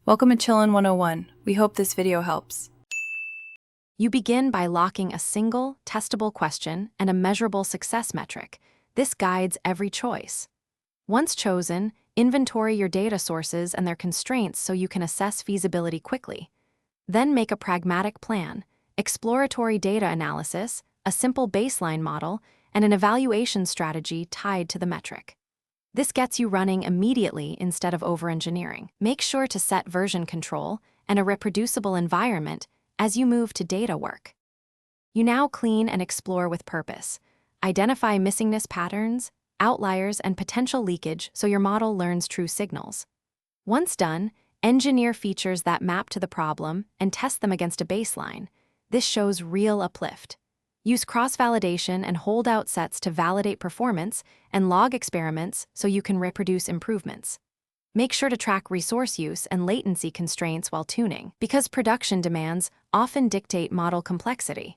Welcome to Chillin' 101. We hope this video helps. You begin by locking a single, testable question and a measurable success metric. This guides every choice. Once chosen, inventory your data sources and their constraints so you can assess feasibility quickly. Then make a pragmatic plan, exploratory data analysis, a simple baseline model, and an evaluation strategy tied to the metric. This gets you running immediately instead of over-engineering. Make sure to set version control and a reproducible environment as you move to data work. You now clean and explore with purpose. Identify missingness patterns, outliers, and potential leakage so your model learns true signals. Once done, engineer features that map to the problem and test them against a baseline. This shows real uplift. Use cross-validation and holdout sets to validate performance and log experiments so you can reproduce improvements. Make sure to track resource use and latency constraints while tuning, because production demands often dictate model complexity.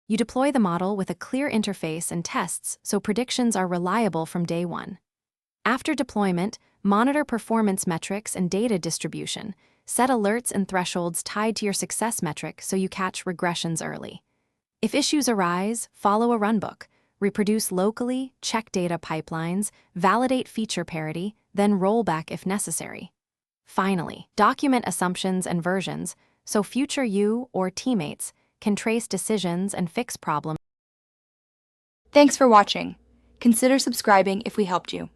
You deploy the model with a clear interface and tests so predictions are reliable from day one. After deployment, monitor performance metrics and data distribution. Set alerts and thresholds tied to your success metric so you catch regressions early. If issues arise, follow a runbook. Reproduce locally, check data pipelines, validate feature parity, then roll back if necessary. Finally, document assumptions and versions so future you or teammates can trace decisions and fix problems. Thanks for watching. Consider subscribing if we helped you.